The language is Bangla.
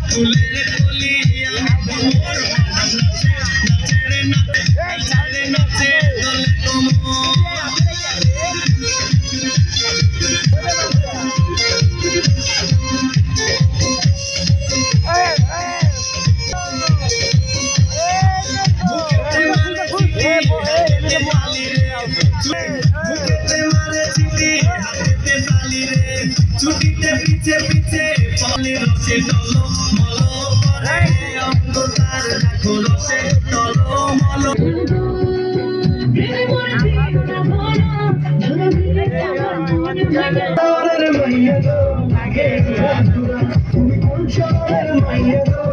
ফুলের কলি আমি মোর নাচে নাচে রে নাচে নাচে দোলে কোমর ছুটিতে পিছে পিছে ফলে রসে টলো মলো করে অন্ধকার দেখো রসে টলো মলো মাইয়া গো লাগে তুমি কোন শহরের মাইয়া গো